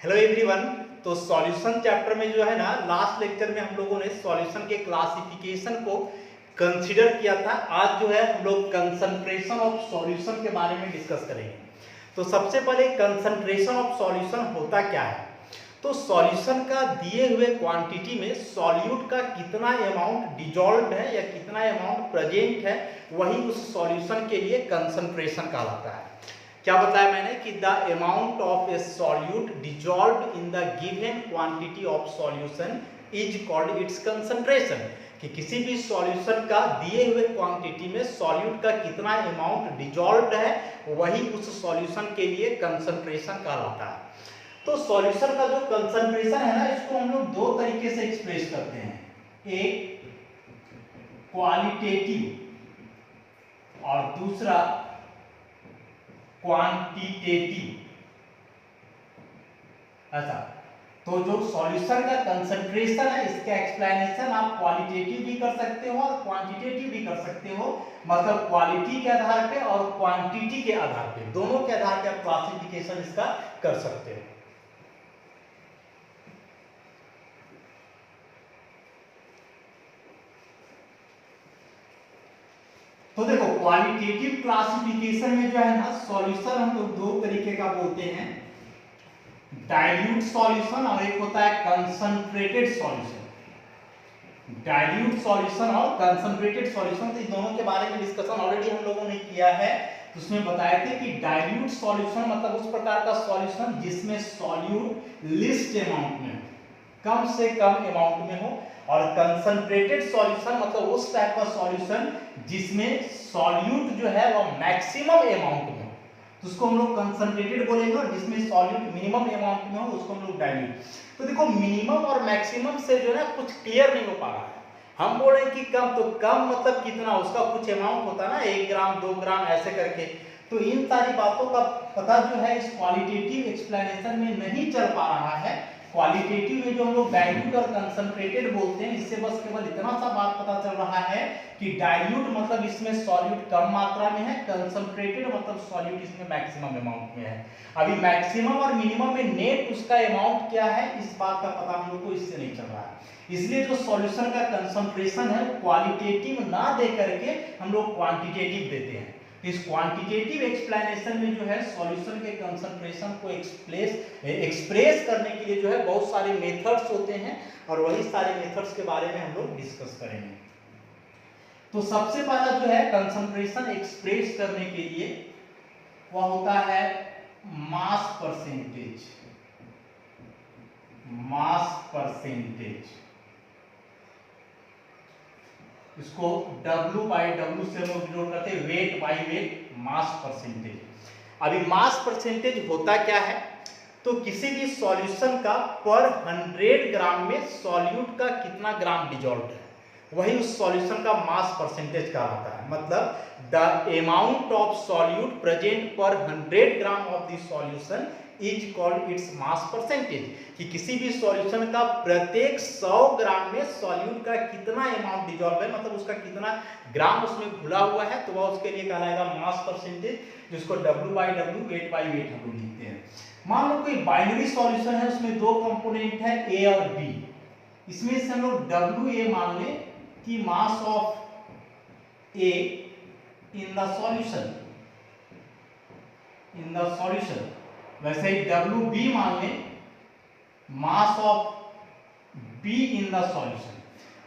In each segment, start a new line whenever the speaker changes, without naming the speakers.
Hello everyone. तो solution chapter में जो है ना, लास्ट लेक्चर में हम लोगों ने सॉल्यूशन के क्लासिफिकेशन को कंसीडर किया था। आज जो है हम लोग कंसंट्रेशन ऑफ सॉल्यूशन के बारे में डिस्कस करेंगे। तो सबसे पहले कंसंट्रेशन ऑफ सॉल्यूशन होता क्या है। तो सॉल्यूशन का दिए हुए क्वांटिटी में सॉल्यूट का कितना अमाउंट डिजॉल्व है या कितना अमाउंट प्रेजेंट है, वही उस सॉल्यूशन के लिए कंसंट्रेशन कहलाता है। क्या बताया मैंने कि the amount of A solute dissolved in the given quantity of solution is called it's concentration. कि किसी भी सॉल्यूशन का दिए हुए क्वांटिटी में सॉल्यूट का कितना अमाउंट डिजॉल्व्ड है, वही उस सॉल्यूशन के लिए कंसंट्रेशन कहलाता है। तो सॉल्यूशन का जो कंसंट्रेशन है ना, इसको हम लोग दो तरीके से एक्सप्रेस करते हैं, एक क्वालिटेटिव और दूसरा क्वांटिटेटिव। ऐसा तो जो सॉल्यूशन का कंसंट्रेशन है, इसका एक्सप्लेनेशन आप क्वालिटेटिव भी कर सकते हो और क्वांटिटेटिव भी कर सकते हो। मतलब क्वालिटी के आधार पे और क्वांटिटी के आधार पे, दोनों के आधार पे आप क्लासिफिकेशन इसका कर सकते हो। तो देखो, क्वालिटेटिव क्लासिफिकेशन में जो है ना, सॉल्यूशन हम लोग दो तरीके का बोलते हैं, डाइल्यूट सॉल्यूशन और एक होता है कंसंट्रेटेड सॉल्यूशन। डाइल्यूट सॉल्यूशन और कंसंट्रेटेड सॉल्यूशन, तो इन दोनों के बारे में डिस्कशन ऑलरेडी हम लोगों ने किया है। तो उसमें बताए थे कि डाइल्यूट सॉल्यूशन मतलब उस प्रकार का सॉल्यूशन जिसमें सॉल्यूट लिस्ट अमाउंट में, कम से कम अमाउंट में हो, और कंसंट्रेटेड सॉल्यूशन मतलब उस टाइप का सॉल्यूशन जिसमें सॉल्यूट जो है वो मैक्सिमम अमाउंट में हो, तो उसको हम लोग कंसंट्रेटेड बोलेंगे, और जिसमें सॉल्यूट मिनिमम अमाउंट में हो उसको हम लोग डाइल्यूट। तो देखो, मिनिमम और मैक्सिमम से जो है ना कुछ क्लियर नहीं हो पा रहा है। हम बोल रहे हैं कि कम, तो कम मतलब कितना, उसका कुछ अमाउंट होता है ना, 1 ग्राम 2 ग्राम ऐसे करके। तो इन सारी बातों का पता जो है इस क्वालिटेटिव एक्सप्लेनेशन में नहीं चल पा रहा है। क्वालिटेटिव में जो हम लोग डाइल्यूट और कंसंट्रेटेड बोलते हैं, इससे बस केवल इतना सा बात पता चल रहा है कि डाइल्यूट मतलब इसमें सॉल्यूट कम मात्रा में है, कंसंट्रेटेड मतलब सॉल्यूट इसमें मैक्सिमम अमाउंट में है। अभी मैक्सिमम और मिनिमम में नेट उसका अमाउंट क्या है, इस बात का पता हम लोग को इससे नहीं चल रहा है। इसलिए जो सॉल्यूशन का कंसंट्रेशन है क्वालिटेटिव ना दे करके हम लोग क्वांटिटेटिव देते हैं। इस क्वांटिटेटिव एक्सप्लेनेशन में जो है सॉल्यूशन के कंसंट्रेशन को एक्सप्रेस करने के लिए जो है बहुत सारे मेथड्स होते हैं, और वही सारे मेथड्स के बारे में हम लोग डिस्कस करेंगे। तो सबसे पहला जो है कंसंट्रेशन एक्सप्रेस करने के लिए वह होता है मास परसेंटेज। मास परसेंटेज, इसको W/W से हम लोग डिनोट करते हैं, weight by wait, mass percentage. अभी मास परसेंटेज होता क्या है, तो किसी भी सॉल्यूशन का पर 100 ग्राम में सॉल्यूट का कितना ग्राम डिजॉल्व है, वही उस सॉल्यूशन का मास परसेंटेज कहलाता है। मतलब the amount of solute present पर 100 gram of the solution is called its mass percentage. कि किसी भी सॉल्यूशन का प्रत्येक 100 ग्राम में सॉल्यूट का कितना अमाउंट डिजॉल्व है, मतलब उसका कितना ग्राम उसमें घुला हुआ है, तो वह उसके लिए कहलाएगा मास परसेंटेज, जिसको W/W, वेट बाई वेट हम लोग लिखते हैं। मान लो कोई बाइनरी सॉल्यूशन है, उसमें दो कंपोनेंट है A और B। इसमें से हम लोग WA मान लें कि mass of A in the solution, वैसे ही WB मान लें mass of B in the solution.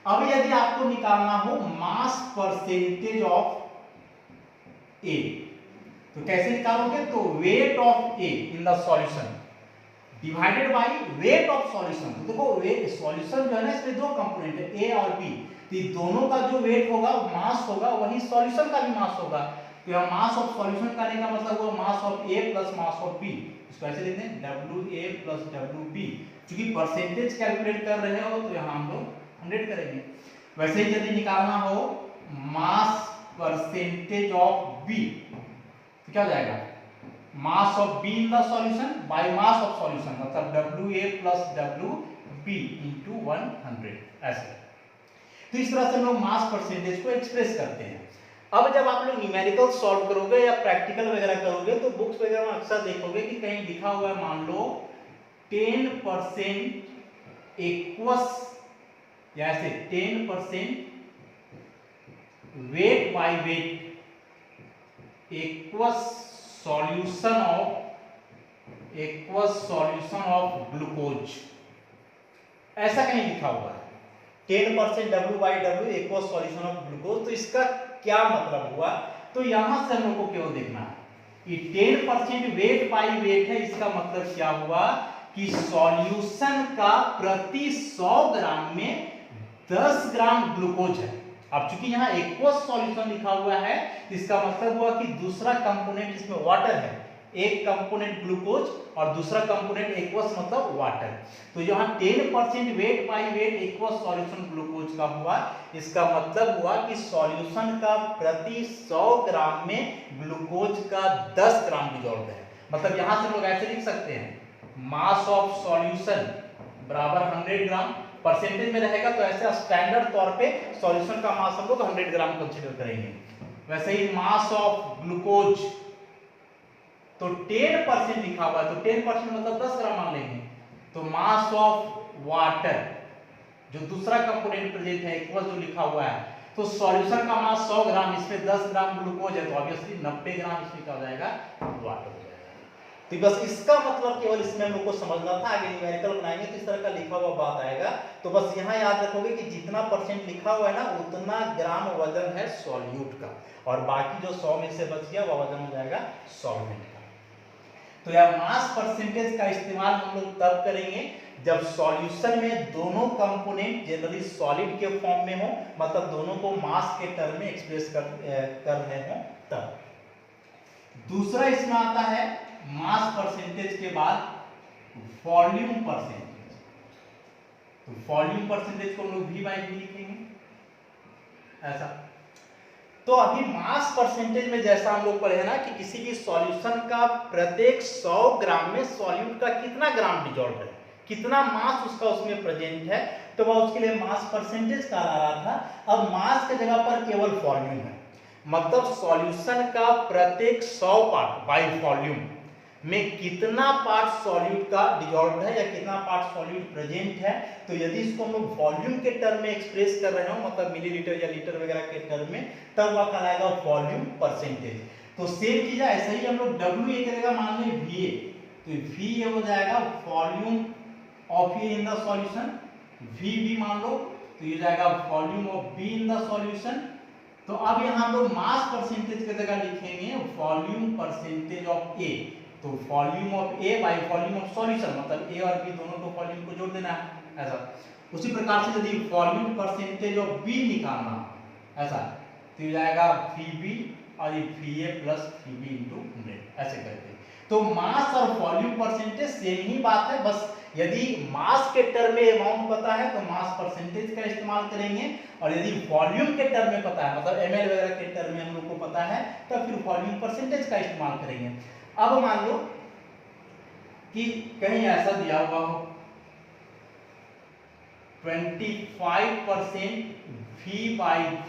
अब यदि आपको निकालना हो मास परसेंटेज ऑफ A, तो कैसे निकालोगे, तो weight of A in the solution divided by weight of solution. तो देखो, सॉल्यूशन जो है ना, इसमें दो कंपोनेंट है A और B, तो दोनों का जो वेट होगा, मास होगा, वही सॉल्यूशन का भी मास होगा। तो यहाँ मास ऑफ सॉल्यूशन करने का मतलब हुआ mass of A plus mass of B। इसको ऐसे लिखते हैं WA प्लस WB। क्योंकि परसेंटेज कैलकुलेट कर रहे हो तो यहाँ हम लोग 100 करेंगे। वैसे ही यदि निकालना हो मास परसेंटेज ऑफ B, तो क्या हो जाएगा, mass of B in the solution by mass of solution, मतलब WA प्लस WB इंटू 100 ऐसे। तो इस तरह से हम लोग मास परसेंटेज को एक्सप्रेस करते हैं। अब जब आप लोग न्यूमेरिकल सॉल्व करोगे या प्रैक्टिकल वगैरह करोगे, तो बुक्स वगैरह में अक्सर देखोगे कि कहीं लिखा हुआ है, मान लो 10% एक्वस, या ऐसे 10% weight by weight aqueous solution of glucose, ऐसा कहीं लिखा हुआ है 10% W/W aqueous solution of glucose. तो इसका क्या मतलब हुआ, तो यहां से हम लोग को केवल देखना है कि 10% वेट बाय वेट है, इसका मतलब क्या हुआ कि सॉल्यूशन का प्रति 100 ग्राम में 10 ग्राम ग्लूकोज है। अब चूंकि यहाँ एक्वस सॉल्यूशन लिखा हुआ है, इसका मतलब हुआ कि दूसरा कंपोनेंट इसमें वाटर है, एक कंपोनेंट ग्लूकोज और दूसरा कंपोनेंट एक्वस मतलब वाटर। तो यहाँ 10% weight by weight aqueous solution glucose का हुआ, इसका मतलब हुआ कि सॉल्यूशन का प्रति 100 ग्राम में ग्लूकोज का 10 ग्राम डिसॉल्व है। मतलब यहां से लोग ऐसे लिख सकते हैं मास ऑफ सॉल्यूशन बराबर 100 ग्राम, परसेंटेज में रहेगा तो ऐसे स्टैंडर्ड तौर पे सॉल्यूशन का मास हम लोग 100 ग्राम कंसीडर करेंगे। वैसे ही मास ऑफ ग्लूकोज तो 10% लिखा हुआ है, तो 10% मतलब 10 ग्राम मान लेंगे। तो मास ऑफ वाटर जो दूसरा कंपोनेंट प्रेजेंट है एक्वस जो लिखा हुआ है, तो सॉल्यूशन का मास 100 ग्राम, इसमें 10 ग्राम ग्लूकोज है, तो ऑब्वियसली 90 ग्राम इसमें क्या हो जाएगा, वाटर हो जाएगा। तो बस इसका मतलब केवल इसमें हम लोग को समझना था, आगे न्यूमेरिकल बनाएंगे तो इस तरह का लिखा हुआ बात आएगा। तो बस यहाँ याद रखोगे कि जितना परसेंट लिखा हुआ है ना उतना ग्राम वजन है सॉल्यूट का, और बाकी जो 100 में से बच गया वह वजन हो जाएगा सॉल्वेंट का। तो यह मास परसेंटेज का इस्तेमाल हम लोग तब करेंगे जब सॉल्यूशन में दोनों कंपोनेंट जनरली सॉलिड के फॉर्म में हो, मतलब दोनों को मास के टर्म में एक्सप्रेस कर रहे हो तब। दूसरा इसमें आता है मास परसेंटेज के बाद वॉल्यूम परसेंटेज। तो वॉल्यूम परसेंटेज को हम लोग V बाई V लिखेंगे ऐसा। तो अभी मास परसेंटेज में जैसा हम लोग पढ़े ना कि किसी भी सॉल्यूशन का प्रत्येक 100 ग्राम में सॉल्यूट का कितना ग्राम डिसॉल्व है, कितना मास उसका उसमें प्रेजेंट है, तो वह उसके लिए मास परसेंटेज कहा रहा था। अब मास की जगह पर केवल वॉल्यूम है, मतलब सॉल्यूशन का प्रत्येक 100 पार्ट बाय वॉल्यूम में कितना पार्ट सॉल्यूट का डिसॉल्व है या कितना पार्ट सॉल्यूट प्रेजेंट है। तो यदि इसको हम लोग वॉल्यूम के टर्म में एक्सप्रेस कर रहे हो, मतलब मिलीलीटर या लीटर वगैरह के टर्म में, तब वह कहलाएगा वॉल्यूम परसेंटेज। तो सेम चीज है, ऐसा ही हम लोग W एक जगह मान लें VA, तो VA हो जाएगा volume of A in the solution, VB मान लो तो ये जाएगा volume of B in the solution. तो अब यहाँ हम लोग मास परसेंटेज की जगह लिखेंगे वॉल्यूम परसेंटेज ऑफ A, तो volume of A by volume of solution, मतलब A और B दोनों को वॉल्यूम को जोड़ देना है ऐसा। उसी प्रकार से यदि वॉल्यूम परसेंटेज ऑफ B निकालना ऐसा, तो ये जाएगा VB और ये VA प्लस VB इंटू 100 ऐसे करके। तो मास और वॉल्यूम परसेंटेज सेम ही बात है, बस यदि मास के टर्म में अमाउंट पता है तो मास परसेंटेज का इस्तेमाल करेंगे, और यदि वॉल्यूम के टर्म में पता है, मतलब ml वगैरह के टर्म में हम लोग को पता है, तब फिर वॉल्यूम परसेंटेज का इस्तेमाल करेंगे। अब मान लो कि कहीं ऐसा दिया हुआ हो 25% V by V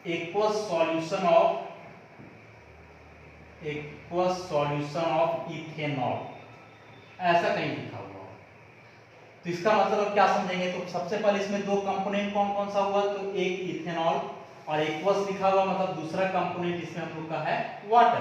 equals solution of ethanol, ऐसा कहीं लिखा हुआ हो। तो इसका मतलब क्या समझेंगे, तो सबसे पहले इसमें दो कंपोनेंट कौन कौन सा हुआ, तो एक इथेनॉल और एक्वस लिखा हुआ, मतलब दूसरा कंपोनेंट इसमें हम लोग का है वाटर।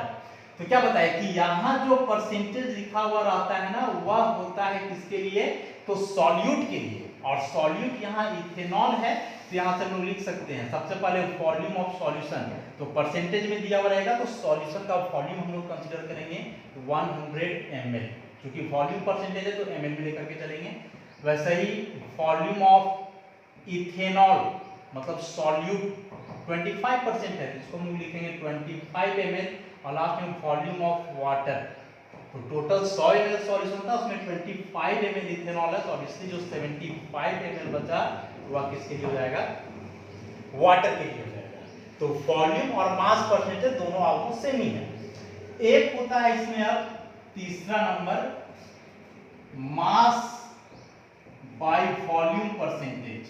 तो क्या बताए कि यहाँ जो परसेंटेज लिखा हुआ रहता है ना वह होता है किसके लिए, तो सॉल्यूट के लिए, और सॉल्यूट यहाँ इथेनॉल है। तो यहाँ से हम लोग लिख सकते हैं सबसे पहले वॉल्यूम ऑफ सॉल्यूशन, तो परसेंटेज में दिया हुआ रहेगा तो सॉल्यूशन का वॉल्यूम हम लोग कंसीडर करेंगे 100 ml, क्योंकि वॉल्यूम परसेंटेज है तो ml में लेकर के चलेंगे। वैसे ही वॉल्यूम ऑफ इथेनॉल मतलब सॉल्यूट 25% है, इसको हम लिखेंगे 25 ml, और लास्ट में वॉल्यूम ऑफ वाटर, तो टोटल 100 ml सॉल्यूशन था उसमें 25 ml इथेनॉल है, तो ऑब्वियसली जो 75 ml बचा वह किसके लिए हो जाएगा, वाटर के लिए हो जाएगा। तो वॉल्यूम और मास परसेंटेज दोनों ऑलमोस्ट सेम ही है। एक होता है इसमें अब तीसरा number mass by volume percentage,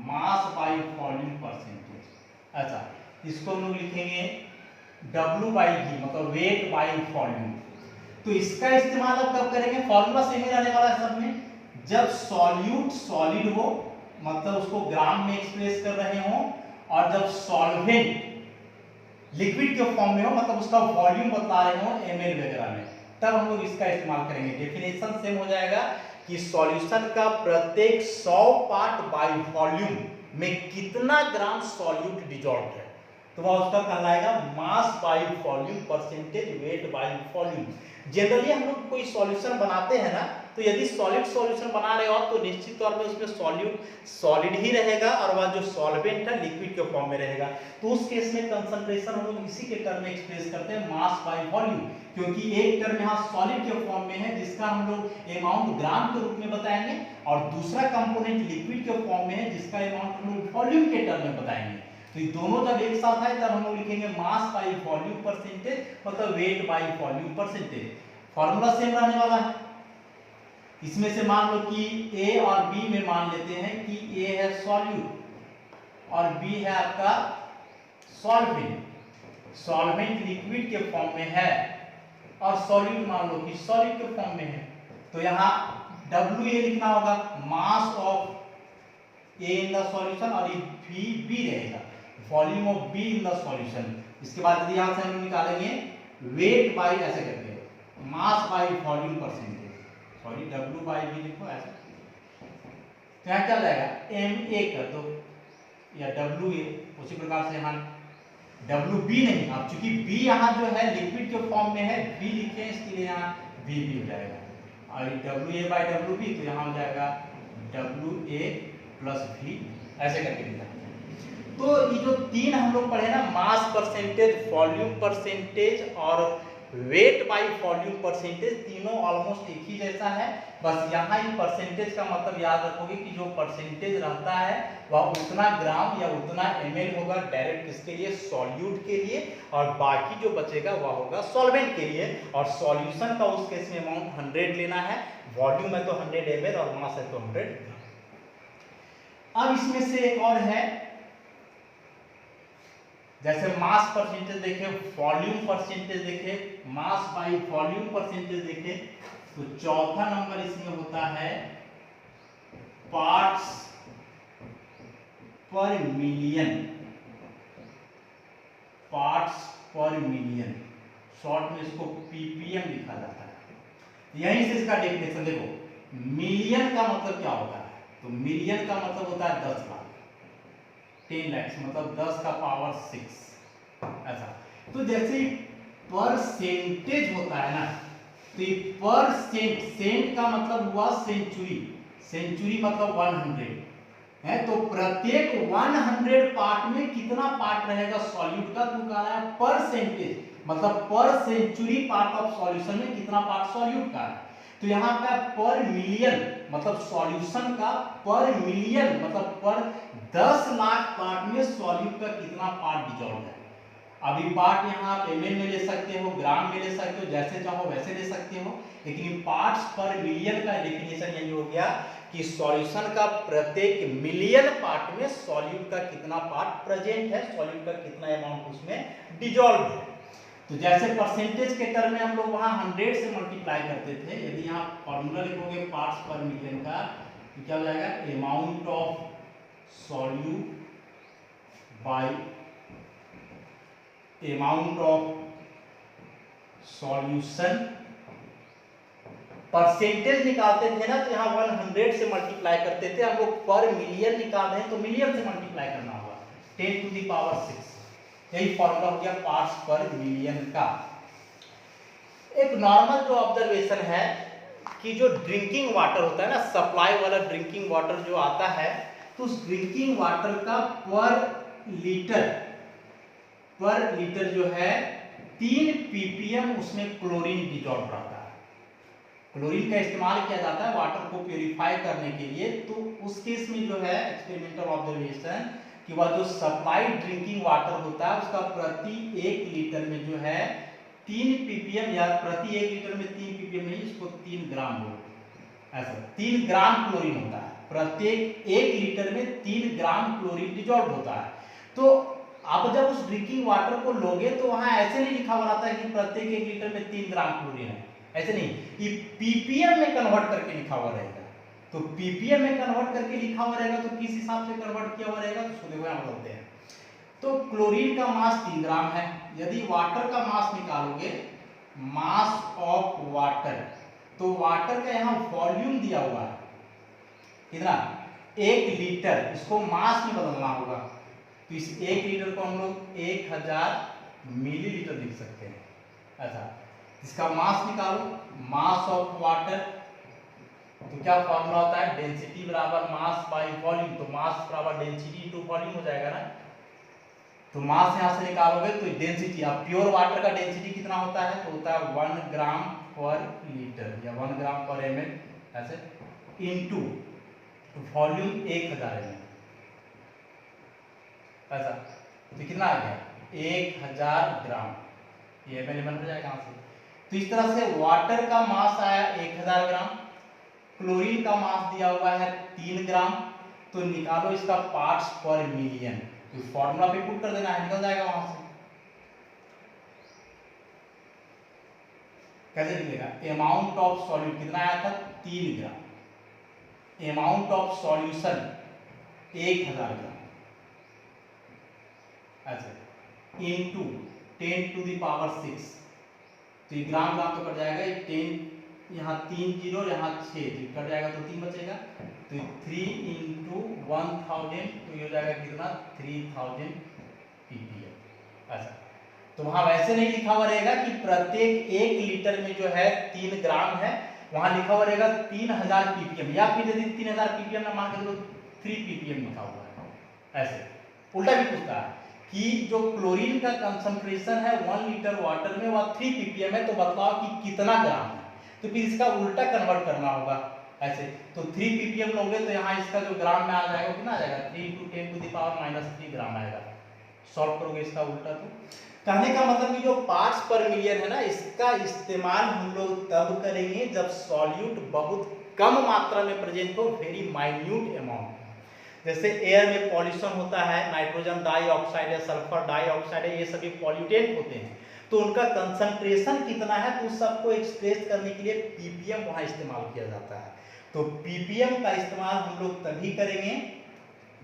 mass by volume percentage. अच्छा, इसको हम लोग लिखेंगे W by V, मतलब वेट बाय वॉल्यूम। तो इसका इस्तेमाल अब कब करेंगे, फॉर्मूला सेम ही रहने वाला है सब में, जब सॉल्यूट सॉलिड हो, मतलब उसको ग्राम में एक्सप्रेस कर रहे हो, और जब सॉल्वेंट लिक्विड के फॉर्म में हो, मतलब उसका वॉल्यूम बता रहे हो ml वगैरह में, तब हम लोग इसका इस्तेमाल करेंगे। डेफिनेशन सेम हो जाएगा कि सॉल्यूशन का प्रत्येक 100 पार्ट बाय वॉल्यूम में कितना ग्राम सॉल्यूट डिजॉल्व है, तो वह उसका कहलाएगा मास by volume percentage weight by volume. Generally हम लोग कोई सॉल्यूशन बनाते हैं ना, तो यदि सॉलिड सॉल्यूशन बना रहे हो तो निश्चित तौर पे उसमें सॉलिड ही रहेगा और वह जो सॉल्वेंट है लिक्विड के फॉर्म में रहेगा। तो उस केस में कंसंट्रेशन हम लोग इसी के टर्म में एक्सप्रेस करते हैं, मास बाय वॉल्यूम, क्योंकि एक टर्म यहाँ सॉलिड के फॉर्म में है जिसका हम लोग अमाउंट ग्राम के रूप में बताएंगे, और दूसरा कंपोनेंट लिक्विड के फॉर्म में है जिसका अमाउंट हम लोग वॉल्यूम के टर्म में बताएंगे। तो ये दोनों जब एक साथ आए तब हम लोग लिखेंगे मास बाय वॉल्यूम परसेंटेज, मतलब weight by volume percentage. Formula same रहने वाला है। इसमें से मान लो कि ए और बी में मान लेते हैं कि ए है सॉल्यूट और बी है आपका सॉल्वेंट। सॉल्वेंट लिक्विड के फॉर्म में है और सॉल्यूट मान लो कि सॉलिड के फॉर्म में है, तो यहाँ W ए लिखना होगा, mass of A in the solution, और ये बी रहेगा, volume of be in the solution. इसके बाद यदि यहाँ से हम निकालेंगे वेट बाय, ऐसे करके mass by volume percentage, sorry W by V लिखो ऐसे, तो यहाँ क्या जाएगा MA कर दो या WA, उसी प्रकार से यहाँ WB नहीं, अब चूंकि B यहाँ जो है लिक्विड के फॉर्म में है, B लिखे हैं इसके लिए यहाँ VB हो जाएगा, और WA बाय WB तो यहाँ हो जाएगा WA प्लस V, ऐसे करके लिखा। तो ये जो तीन हम लोग पढ़े ना, मास परसेंटेज, वॉल्यूम परसेंटेज और वेट बाय वॉल्यूम परसेंटेज, तीनों ऑलमोस्ट एक ही जैसा है, बस यहाँ ही परसेंटेज का मतलब याद रखोगे कि जो परसेंटेज रहता है वह उतना ग्राम या उतना ml होगा डायरेक्ट किसके लिए, सॉल्यूट के लिए, और बाकी जो बचेगा वह होगा सॉल्वेंट के लिए। और सॉल्यूशन का उस केस में अमाउंट 100 लेना है, वॉल्यूम है तो 100 ml और मास है तो 100 ग्राम। अब इसमें से एक और है, जैसे मास परसेंटेज देखे, वॉल्यूम परसेंटेज देखे, मास बाय वॉल्यूम परसेंटेज देखे, तो चौथा नंबर इसमें होता है पार्ट्स पर मिलियन। पार्ट्स पर मिलियन, शॉर्ट में इसको ppm लिखा जाता है। यहीं से इसका डेफिनेशन देखो, मिलियन का मतलब क्या होता है, तो मिलियन का मतलब होता है 10 लाख, 10 lakhs मतलब 10 का पावर 6 ऐसा। तो जैसे परसेंटेज होता है ना, तो ये परसेंट, सेंट का मतलब हुआ सेंचुरी, सेंचुरी मतलब 100 है, तो प्रत्येक 100 पार्ट में कितना पार्ट रहेगा सॉल्यूट का, तो कह रहा है परसेंटेज, मतलब पर सेंचुरी पार्ट ऑफ सॉल्यूशन में कितना पार्ट सॉल्यूट का है। तो यहाँ पे पर मिलियन मतलब सॉल्यूशन का, पर मिलियन मतलब पर 10 लाख पार्ट में सॉल्यूट का कितना पार्ट डिसॉल्व है। अभी पार्ट यहाँ आप ml में ले सकते हो, ग्राम में ले सकते हो, जैसे चाहो वैसे ले सकते हो, लेकिन पार्ट्स पर मिलियन का डेफिनेशन यही हो गया कि सॉल्यूशन का प्रत्येक मिलियन पार्ट में सॉल्यूट का कितना पार्ट प्रेजेंट है, सॉल्यूट का कितना अमाउंट उसमें डिसॉल्व है। तो जैसे परसेंटेज के टर्म में हम लोग वहां 100 से मल्टीप्लाई करते थे, यदि यहाँ फॉर्मूला लिखोगे पार्ट्स पर मिलियन का, तो क्या हो जाएगा, amount of solute bye amount of solution. Percentage निकालते थे ना, तो यहाँ 100 से मल्टीप्लाई करते थे, हम लोग पर मिलियन निकाल रहे हैं तो मिलियन से मल्टीप्लाई करना होगा, 10 to the power 6। यही फॉर्मूला हो गया पार्ट्स पर मिलियन का। एक नॉर्मल जो ऑब्जर्वेशन है कि जो ड्रिंकिंग वाटर होता है ना, सप्लाई वाला ड्रिंकिंग वाटर जो आता है, तो उस ड्रिंकिंग वाटर का पर लीटर जो है 3 ppm उसमें क्लोरीन डिसॉल्व रहता है। क्लोरीन का इस्तेमाल किया जाता है वाटर को प्यूरिफाई करने के लिए। तो उस केस में जो है एक्सपेरिमेंटल ऑब्जर्वेशन कि वह जो सप्लाई ड्रिंकिंग वाटर होता है उसका प्रति 1 लीटर में जो है 3 ppm, या प्रति 1 लीटर में 3 ppm नहीं, इसको 3 ग्राम बोलो, ऐसा 3 ग्राम क्लोरीन होता है, प्रत्येक 1 लीटर में 3 ग्राम क्लोरीन डिसॉल्व होता है। तो आप जब उस ड्रिंकिंग वाटर को लोगे तो वहां ऐसे नहीं लिखा हुआ रहता है कि प्रत्येक 1 लीटर में 3 ग्राम क्लोरीन है, ऐसे नहीं, ये पीपीएम में कन्वर्ट करके लिखा हुआ रहेगा। तो पीपीएम में कन्वर्ट करके लिखा हुआ रहेगा तो किस हिसाब से कन्वर्ट किया हुआ रहेगा, तो उसको देखो यहाँ बोलते हैं। तो क्लोरीन का मास 3 ग्राम है। यदि वाटर का मास निकालोगे, मास ऑफ वाटर, तो वाटर का यहाँ वॉल्यूम दिया हुआ है कितना, 1 लीटर। इसको मास में बदलना होगा, तो इस 1 लीटर को हम लोग 1000 मिलीलीटर लिख सकते हैं। अच्छा, इसका मास निकालो, मास ऑफ वाटर, तो क्या फॉर्मूला होता है, डेंसिटी बराबर मास बाई वॉल्यूम। तो मास बराबर डेंसिटी इनटू वॉल्यूम हो जाएगा ना। तो मास यहां से निकालोगे तो डेंसिटी, अब प्योर वाटर का डेंसिटी कितना होता है, तो होता है 1 ग्राम पर लीटर या 1 ग्राम पर ml, ऐसे इनटू वॉल्यूम 1000 ml। ऐसा तो कितना आ गया, 1000 ग्राम, ये ml हो जाएगा यहाँ से। तो इस तरह से वाटर का मास आया 1000 ग्राम, क्लोरीन का मास दिया हुआ है 3 ग्राम। तो निकालो इसका पार्ट्स पर मिलियन, तो फॉर्मूला पे पुट कर देना है, निकल जाएगा वहां से। कैसे निकलेगा, अमाउंट ऑफ सॉल्यूट कितना आया था, 3 ग्राम, अमाउंट ऑफ सॉल्यूशन 1000 ग्राम, अच्छा इनटू 10 टू द पावर 6। तो ये ग्राम ग्राम तो कट जाएगा, ये 10 यहाँ 3 जीरो यहाँ 6 कट जाएगा तो 3 बचेगा। तो 3 इंटू 1000, तो ये हो जाएगा कितना, 3000 ppm। अच्छा, तो वहां वैसे नहीं लिखा हुआ रहेगा कि प्रत्येक 1 लीटर में जो है 3 ग्राम है, वहां लिखा हुआ रहेगा 3000 ppm, या फिर यदि 3000 ppm ना मान के चलो 3 ppm लिखा हुआ है। ऐसे उल्टा भी पूछता है कि जो क्लोरीन का कंसंट्रेशन है 1 लीटर वाटर में वह 3 ppm है, तो बतलाओ कि कितना ग्राम है। तो फिर इसका उल्टा कन्वर्ट करना होगा ऐसे। तो 3 ppm लोगे तो यहाँ इसका जो ग्राम में आ जाएगा कितना आ जाएगा, 3 × 10 टू द पावर -3 ग्राम आएगा। सॉल्व करोगे इसका उल्टा, तो कहने का मतलब कि जो पार्ट्स पर मिलियन है ना, इसका इस्तेमाल हम लोग तब करेंगे जब सॉल्यूट बहुत कम मात्रा में प्रेजेंट हो, वेरी माइन्यूट अमाउंट। जैसे एयर में पॉल्यूशन होता है, नाइट्रोजन डाइऑक्साइड है, सल्फर डाइऑक्साइड है, ये सभी पॉल्यूटेंट होते हैं, तो उनका कंसंट्रेशन कितना है, तो उस सबको एक्सप्रेस करने के लिए पीपीएम वहां इस्तेमाल किया जाता है। तो पीपीएम का इस्तेमाल हम लोग तभी करेंगे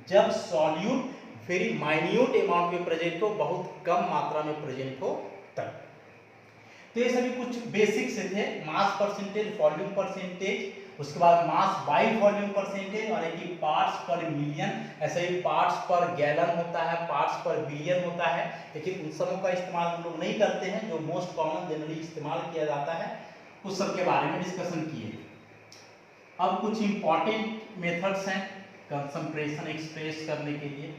जब सॉल्यूट वेरी माइन्यूट अमाउंट में प्रेजेंट हो, बहुत कम मात्रा में प्रेजेंट हो तब। तो ये सभी कुछ बेसिक से थे, मास परसेंटेज, वॉल्यूम परसेंटेज, उसके बाद मास बाई वॉल्यूम परसेंटेज, और एक ही पार्ट्स पर मिलियन, ऐसे ही पार्ट्स पर गैलन होता है, पार्ट्स पर बिलियन होता है, लेकिन उन सबों का इस्तेमाल हम लोग नहीं करते हैं। जो मोस्ट कॉमन जनरली इस्तेमाल किया जाता है उस सब के बारे में डिस्कशन किए। अब कुछ इंपॉर्टेंट मेथड्स हैं कंसंट्रेशन एक्सप्रेस करने के लिए।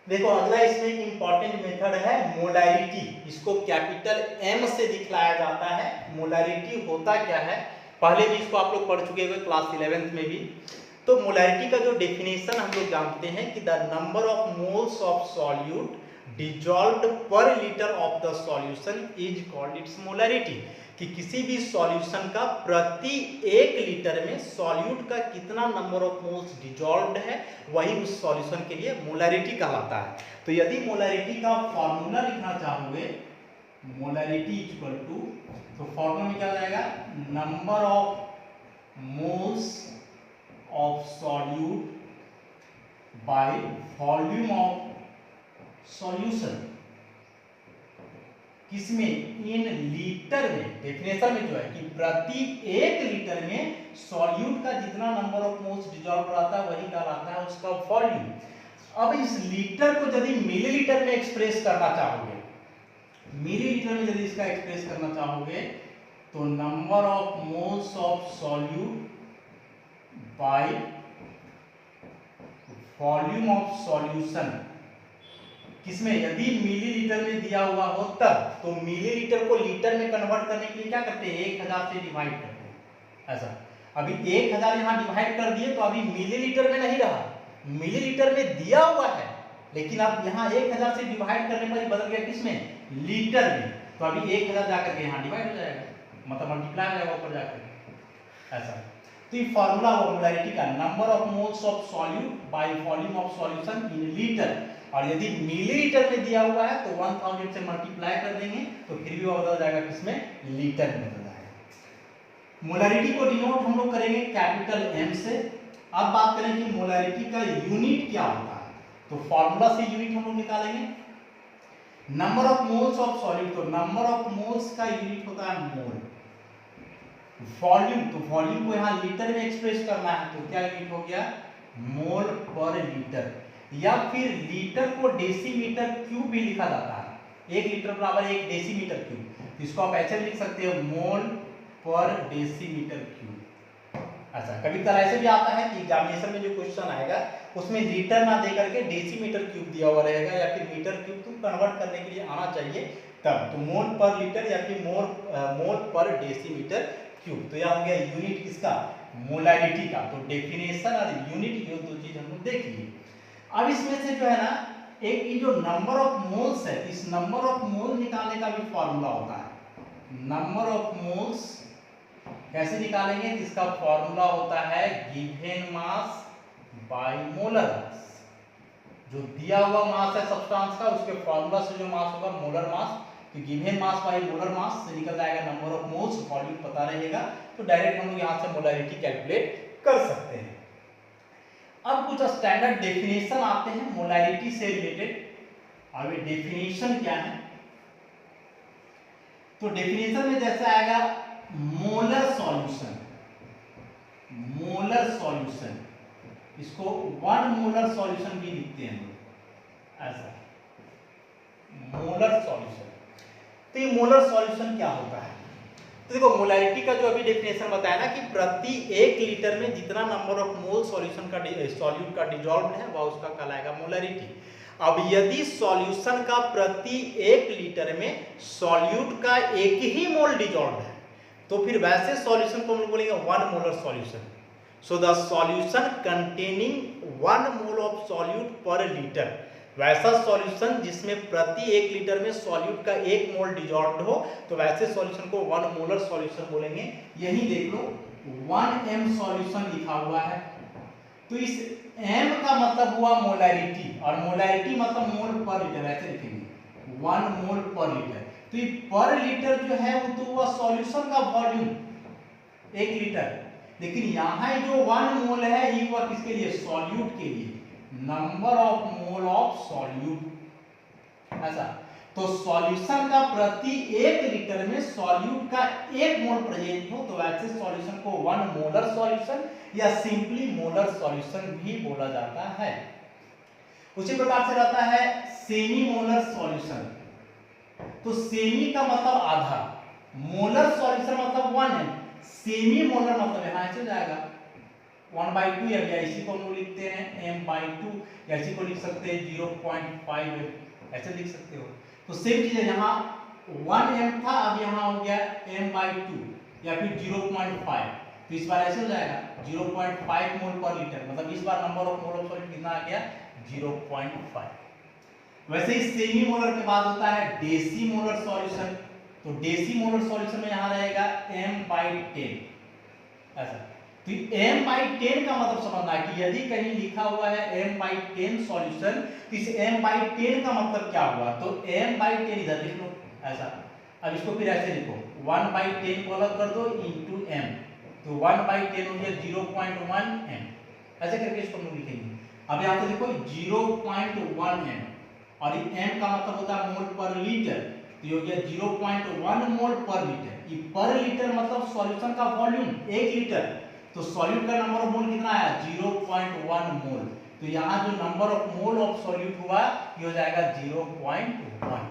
देखो अगला इसमें इंपॉर्टेंट मेथड है मोलैरिटी। इसको कैपिटल M से दिखलाया जाता है। मोलैरिटी होता क्या है, पहले भी इसको आप लोग पढ़ चुके हुए क्लास 11th में भी। तो मोलैरिटी का जो डेफिनेशन हम लोग जानते हैं कि the number of moles of solute dissolved per litre of the solution is called its molarity, कि किसी भी सॉल्यूशन का प्रति 1 लीटर में सॉल्यूट का कितना नंबर ऑफ मोल्स डिजॉल्व्ड है, वही उस सॉल्यूशन के लिए मोलैरिटी कहलाता है। तो यदि मोलैरिटी का फॉर्मूला लिखना चाहोगे, मोलैरिटी इक्वल टू, तो फॉर्मूला में क्या हो जाएगा, number of moles of solute by volume of solution, किसमें, इन लीटर में। डेफिनेशन में जो है कि प्रति 1 लीटर में सॉल्यूट का जितना नंबर ऑफ मोल्स डिजॉल्व रहता है वही कहलाता है उसका वॉल्यूम। अब इस लीटर को यदि मिलीलीटर में एक्सप्रेस करना चाहोगे, मिलीलीटर में यदि इसका एक्सप्रेस करना चाहोगे, तो number of moles of solute by volume of solution, किसमें, यदि मिलीलीटर में दिया हुआ हो तब। तो मिलीलीटर को लीटर में कन्वर्ट करने के लिए क्या करते हैं, 1000 से डिवाइड करते हैं। ऐसा अभी 1000 यहां डिवाइड कर दिए तो अभी मिलीलीटर में नहीं रहा, मिलीलीटर में दिया हुआ है, लेकिन अब यहाँ 1000 से डिवाइड करने पर बदल गया किसमें, लीटर में। तो अभी 1000 जाकर के यहाँ डिवाइड हो जाएगा, मतलब मल्टीप्लाई हो जाएगा ऊपर जाकर। ऐसा तो ये फॉर्मूला हुआ मोलैरिटी का, number of moles of solute by volume of solution in litre, और यदि मिलीलीटर में दिया हुआ है तो 1000 से मल्टीप्लाई कर देंगे तो फिर भी वो बदल जाएगा किसमें, लीटर में बदल जाएगा। मोलैरिटी को डिनोट हम लोग करेंगे कैपिटल M से। अब बात करें कि मोलैरिटी का यूनिट क्या होता है, तो फॉर्मूला से यूनिट हम लोग निकालेंगे, number of moles of solute, तो नंबर ऑफ मोल्स का यूनिट होता है मोल। वॉल्यूम, तो वॉल्यूम को यहाँ लीटर में एक्सप्रेस करना है तो क्या यूनिट हो गया, मोल पर लीटर, या फिर लीटर को डेसीमीटर क्यूब भी लिखा जाता है, 1 लीटर बराबर 1 डेसीमीटर क्यूब, तो इसको आप ऐसे भी लिख सकते हो मोल पर डेसीमीटर क्यूब। अच्छा, कभी कभी ऐसे भी आता है कि एग्जामिनेशन में जो क्वेश्चन आएगा उसमें लीटर ना दे करके डेसीमीटर क्यूब दिया हुआ रहेगा, या फिर मीटर क्यूब, तो कन्वर्ट करने के लिए आना चाहिए तब, तो मोल पर लीटर या फिर मोल पर डेसीमीटर क्यूब। तो यह हो गया यूनिट किसका, मोलैरिटी का। तो डेफिनेशन और यूनिट, ये दो चीज हम लोग देख लिए। अब इसमें से जो है ना, एक ये जो नंबर ऑफ मोल्स है, इस नंबर ऑफ मोल निकालने का भी फॉर्मूला होता है। नंबर ऑफ मोल्स कैसे निकालेंगे, इसका फॉर्मूला होता है given mass by molar mass. जो दिया हुआ मास है सब्सटेंस का, उसके फॉर्मूला से जो मास होगा मोलर मास, तो given mass by molar mass से निकल जाएगा नंबर ऑफ मोल्स, वॉल्यूम पता रहेगा तो डायरेक्ट हम लोग यहां से मोलैरिटी कैलकुलेट कर सकते हैं। अब कुछ स्टैंडर्ड डेफिनेशन आते हैं मोलैरिटी से रिलेटेड। अब ये डेफिनेशन क्या है, तो डेफिनेशन में जैसे आएगा मोलर सॉल्यूशन, मोलर सॉल्यूशन, इसको 1 मोलर सॉल्यूशन भी लिखते हैं ऐसा, मोलर सॉल्यूशन। तो ये मोलर सॉल्यूशन क्या होता है, तो देखो मोलैरिटी का जो अभी डेफिनेशन बताया ना कि प्रति 1 लीटर में जितना नंबर ऑफ मोल सॉल्यूशन का सॉल्यूट का डिसॉल्व है वह उसका कहलाएगा मोलैरिटी। अब यदि सॉल्यूशन का प्रति 1 लीटर में सॉल्यूट का 1 ही मोल डिसॉल्व है तो फिर वैसे सॉल्यूशन को हम लोग बोलेंगे 1 molar solution. So the solution containing 1 mole of solute पर लीटर, वैसा सॉल्यूशन जिसमें प्रति 1 लीटर में सॉल्यूट का 1 मोल डिसॉल्व्ड हो तो वैसे सॉल्यूशन को 1 मोलर सॉल्यूशन बोलेंगे। यही देख लो 1m सॉल्यूशन लिखा हुआ है, तो इस m का मतलब हुआ मोलैरिटी, और मोलैरिटी मतलब मोल पर लीटर, ऐसे लिखेंगे 1 मोल पर लीटर। तो ये पर लीटर जो है वो तो हुआ सॉल्यूशन का वॉल्यूम 1 लीटर, लेकिन यहाँ जो 1 मोल है ये हुआ किसके लिए, सॉल्यूट के लिए, number of mole of solute ऐसा। तो सॉल्यूशन का प्रति 1 लीटर में सॉल्यूट का 1 मोल प्रेजेंट हो तो वैसे सॉल्यूशन को 1 मोलर सॉल्यूशन या सिंपली मोलर सॉल्यूशन भी बोला जाता है। उसी प्रकार से रहता है सेमी मोलर सॉल्यूशन, तो सेमी का मतलब आधा, मोलर सॉल्यूशन मतलब 1 है, सेमी मोलर मतलब यहां से जाएगा 1/2 या इसी को हम लोग लिखते हैं m/2, या इसी को लिख सकते हैं 0.5, ऐसे लिख सकते हो। तो सेम चीज है, यहाँ 1m था अब यहाँ हो गया m/2 या फिर 0.5, तो इस बार ऐसे हो जाएगा 0.5 मोल पर लीटर, मतलब इस बार number of mole of solute कितना आ गया 0.5। वैसे ही सेमी मोलर के बाद होता है डेसी मोलर सॉल्यूशन, तो डेसी मोलर सॉल्यूशन में यहाँ रहेगा m/10 ऐसा। तो m/10 का मतलब समझना है कि यदि कहीं लिखा हुआ है m/10 सॉल्यूशन तो इस m/10 का मतलब क्या हुआ, तो m/10 इधर लिख लो ऐसा। अब इसको फिर ऐसे लिखो 1/10 को अलग कर दो इंटू m, तो 1/10 हो गया 0.1 m, ऐसे करके इसको हम लोग लिखेंगे। अब यहाँ पे देखो 0.1 m, और ये m का मतलब होता है मोल पर लीटर, तो ये हो गया 0.1 मोल पर लीटर। ये पर लीटर मतलब सॉल्यूशन का वॉल्यूम 1 लीटर, तो सॉल्यूट का नंबर ऑफ मोल कितना आया 0.1 मोल, तो यहाँ जो number of mole of solute हुआ ये हो जाएगा 0.1।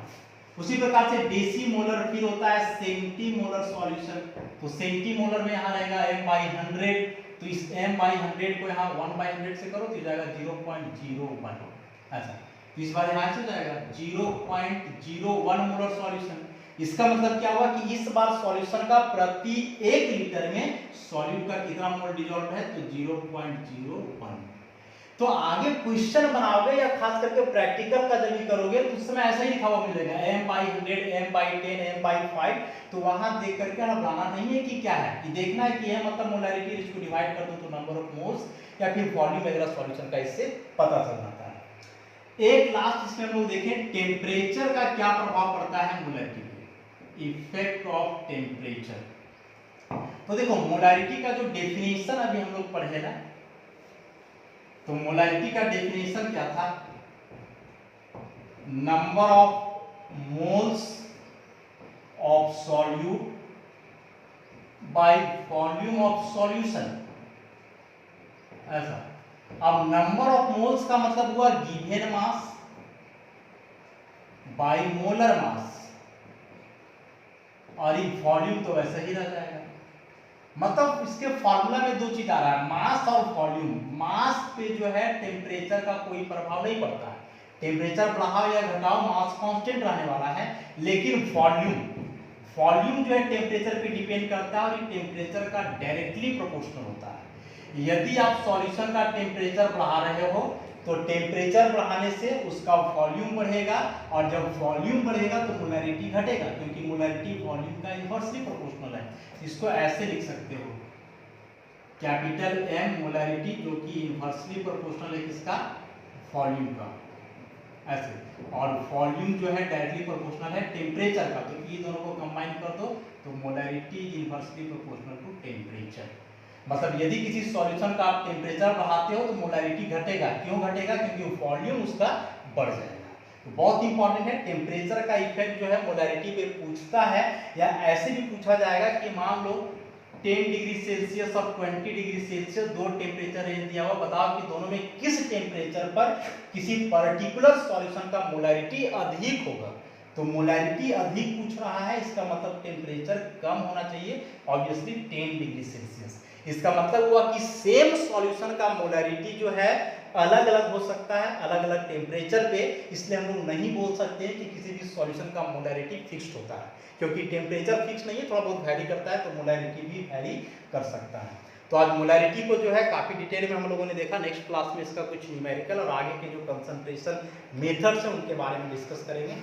उसी प्रकार से डेसी मोलर फिर होता है सेंटीमोलर सॉल्यूशन, तो सेंटीमोलर में यहाँ रहेगा m/100, तो इस m/100 को यहाँ 1/100 से करो तो ये जाएगा 0.01 ऐसा। तो इस बार यहाँ से जाएगा 0.01 मोलर सॉल्यूशन। इसका मतलब क्या हुआ कि इस बार सॉल्यूशन का प्रति 1 लीटर में सॉल्यूट का कितना मोल डिसॉल्व है, तो 0.01। तो आगे क्वेश्चन बनाओगे या खास करके प्रैक्टिकल का जब भी करोगे तो उस समय ऐसा ही लिखा हुआ मिलेगा m/100, m/10, m/5। तो वहां देख करके बनाना नहीं है कि क्या है, ये देखना है कि यह मतलब मोलैरिटी, इसको डिवाइड कर दो तो नंबर ऑफ मोल्स या फिर वॉल्यूम वगैरह सॉल्यूशन का इससे पता चल जाता है। एक लास्ट इसमें हम लोग देखें टेम्परेचर का क्या प्रभाव पड़ता है मोलैरिटी पे, इफेक्ट ऑफ टेम्परेचर। तो देखो मोलैरिटी का जो डेफिनेशन अभी हम लोग पढ़े ना, तो मोलैरिटी का डेफिनेशन क्या था, number of moles of solute by volume of solution, ऐसा। अब नंबर ऑफ मोल्स का मतलब हुआ given mass by molar mass, और ये वॉल्यूम तो वैसे ही रह जाएगा। मतलब इसके फॉर्मूला में दो चीज आ रहा है, मास और वॉल्यूम। मास पे जो है टेम्परेचर का कोई प्रभाव नहीं पड़ता है, टेम्परेचर बढ़ाओ या घटाओ मास कांस्टेंट रहने वाला है। लेकिन वॉल्यूम जो है टेम्परेचर पे डिपेंड करता है, और ये टेम्परेचर का डायरेक्टली प्रोपोर्शनल होता है। यदि आप सॉल्यूशन का टेम्परेचर बढ़ा रहे हो तो टेम्परेचर बढ़ाने से उसका वॉल्यूम बढ़ेगा, और जब वॉल्यूम बढ़ेगा तो मोलैरिटी घटेगा, क्योंकि मोलैरिटी वॉल्यूम का इनवर्सली प्रोपोर्शनल है। इसको ऐसे लिख सकते हो, कैपिटल M मोलैरिटी जो कि इनवर्सली प्रोपोर्शनल है किसका, वॉल्यूम का, ऐसे। और वॉल्यूम जो है डायरेक्टली प्रोपोर्शनल है टेम्परेचर का, तो ये दोनों को कंबाइन कर दो तो molarity is inversely proportional to temperature. मतलब यदि किसी सॉल्यूशन का आप टेम्परेचर बढ़ाते हो तो मोलैरिटी घटेगा। क्यों घटेगा, क्योंकि वॉल्यूम उसका बढ़ जाएगा। तो बहुत इंपॉर्टेंट है, टेम्परेचर का इफेक्ट जो है मोलैरिटी पे पूछता है, या ऐसे भी पूछा जाएगा कि मान लो 10 डिग्री सेल्सियस और 20 डिग्री सेल्सियस दो टेम्परेचर रेंज दिया हुआ, बताओ कि दोनों में किस टेम्परेचर पर किसी पर्टिकुलर सॉल्यूशन का मोलैरिटी अधिक होगा। तो मोलैरिटी अधिक पूछ रहा है, इसका मतलब टेम्परेचर कम होना चाहिए, ऑब्वियसली 10 डिग्री सेल्सियस। इसका मतलब हुआ कि सेम सॉल्यूशन का मोलैरिटी जो है अलग अलग हो सकता है अलग अलग टेम्परेचर पे, इसलिए हम लोग नहीं बोल सकते हैं कि किसी भी सॉल्यूशन का मोलैरिटी फिक्स्ड होता है, क्योंकि टेम्परेचर फिक्स नहीं है, थोड़ा बहुत वैरी करता है, तो मोलैरिटी भी वैरी कर सकता है। तो आज मोलैरिटी को जो है काफी डिटेल में हम लोगों ने देखा। नेक्स्ट क्लास में इसका कुछ न्यूमेरिकल और आगे के जो कंसंट्रेशन मेथड्स हैं उनके बारे में डिस्कस करेंगे।